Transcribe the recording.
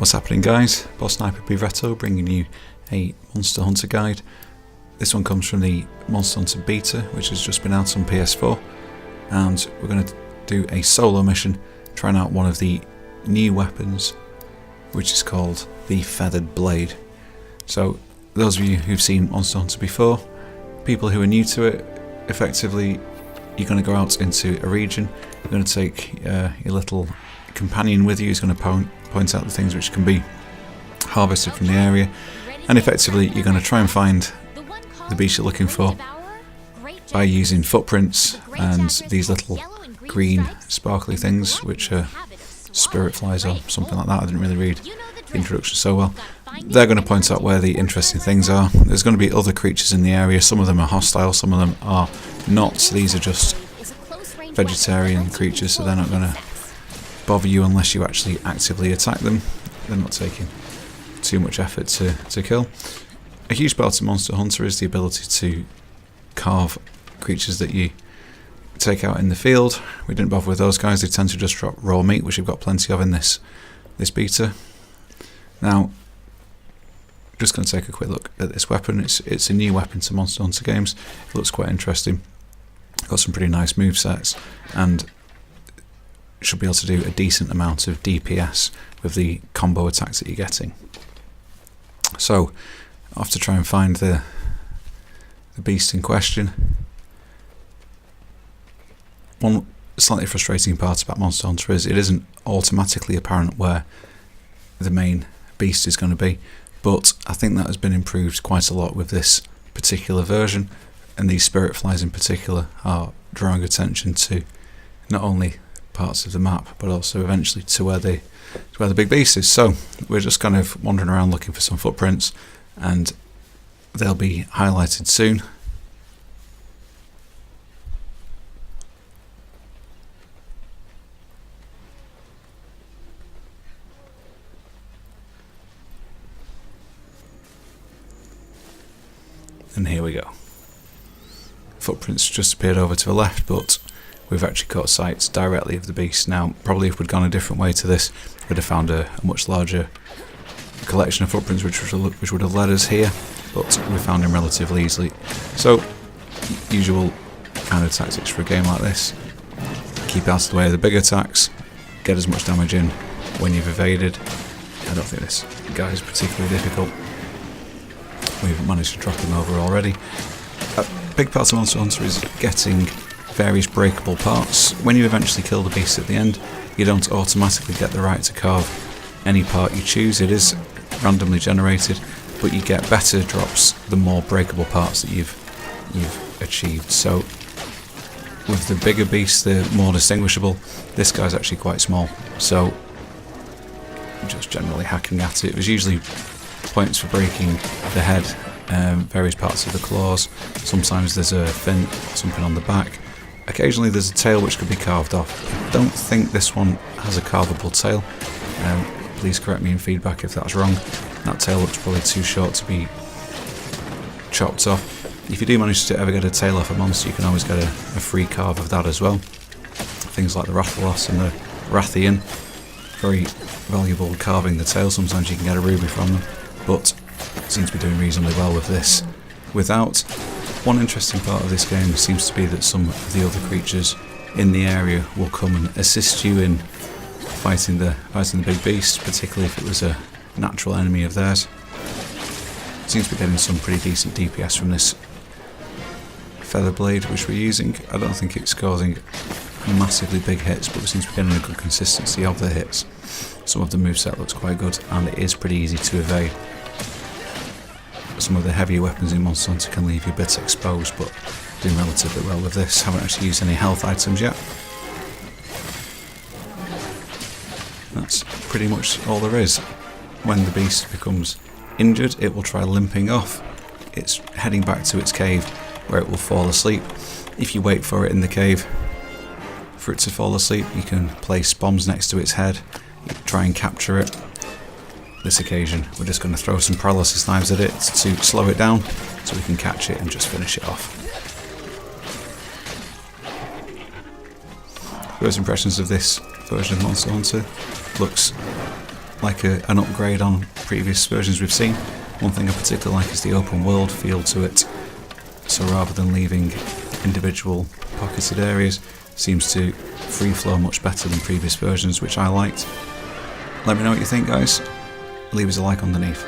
What's happening, guys? Boss Sniper Beavetto bringing you a Monster Hunter guide. This one comes from the Monster Hunter Beta, which has just been out on PS4, and we're going to do a solo mission trying out one of the new weapons, which is called the Feathered Blade. So those of you who've seen Monster Hunter before, people who are new to it, effectively you're going to go out into a region, you're going to take your little companion with you who's going to point out the things which can be harvested from the area, and effectively you're going to try and find the beast you're looking for by using footprints and these little green sparkly things which are spirit flies or something like that. I didn't really read the introduction so well. They're going to point out where the interesting things are. There's going to be other creatures in the area. Some of them are hostile, some of them are not. So these are just vegetarian creatures, so they're not going to bother you unless you actually actively attack them. They're not taking too much effort to kill. A huge part of Monster Hunter is the ability to carve creatures that you take out in the field. We didn't bother with those guys. They tend to just drop raw meat, which we've got plenty of in this beta. Now, just going to take a quick look at this weapon. It's a new weapon to Monster Hunter games. It looks quite interesting. Got some pretty nice movesets, and should be able to do a decent amount of DPS with the combo attacks that you're getting. So, I have to try and find the beast in question. One slightly frustrating part about Monster Hunter is it isn't automatically apparent where the main beast is going to be, but I think that has been improved quite a lot with this particular version, and these spirit flies in particular are drawing attention to not only parts of the map but also eventually to where the big beast is. So we're just kind of wandering around looking for some footprints, and they'll be highlighted soon. And here we go. Footprints just appeared over to the left, but we've actually caught sight directly of the beast. Now, probably if we'd gone a different way to this, we'd have found a much larger collection of footprints which would have led us here, but we found him relatively easily. So, usual kind of tactics for a game like this. Keep out of the way of the big attacks, get as much damage in when you've evaded. I don't think this guy is particularly difficult. We've managed to drop him over already. A big part of Monster Hunter is getting various breakable parts. When you eventually kill the beast at the end, you don't automatically get the right to carve any part you choose. It is randomly generated, but you get better drops the more breakable parts that you've achieved. So with the bigger beasts, they're more distinguishable. This guy's actually quite small, so just generally hacking at it. There's usually points for breaking the head, various parts of the claws. Sometimes there's a fin or something on the back. Occasionally there's a tail which could be carved off. I don't think this one has a carvable tail. Please correct me in feedback if that's wrong. That tail looks probably too short to be chopped off. If you do manage to ever get a tail off a monster, you can always get a free carve of that as well. Things like the Rathalos and the Rathian, very valuable carving the tail. Sometimes you can get a ruby from them, but seems to be doing reasonably well with this. Without, one interesting part of this game seems to be that some of the other creatures in the area will come and assist you in fighting the big beast, particularly if it was a natural enemy of theirs. Seems to be getting some pretty decent DPS from this feather blade which we're using. I don't think it's causing massively big hits, but we seem to be getting a good consistency of the hits. Some of the moveset looks quite good, and it is pretty easy to evade. Some of the heavier weapons in Monster Hunter can leave you a bit exposed, but doing relatively well with this. Haven't actually used any health items yet. That's pretty much all there is. When the beast becomes injured, it will try limping off. It's heading back to its cave where it will fall asleep. If you wait for it in the cave for it to fall asleep, you can place bombs next to its head, try and capture it. This occasion we're just going to throw some paralysis knives at it to slow it down so we can catch it and just finish it off. First impressions of this version of Monster Hunter. Looks like an upgrade on previous versions we've seen. One thing I particularly like is the open world feel to it. So rather than leaving individual pocketed areas, seems to free flow much better than previous versions, which I liked. Let me know what you think, guys. Leave us a like underneath.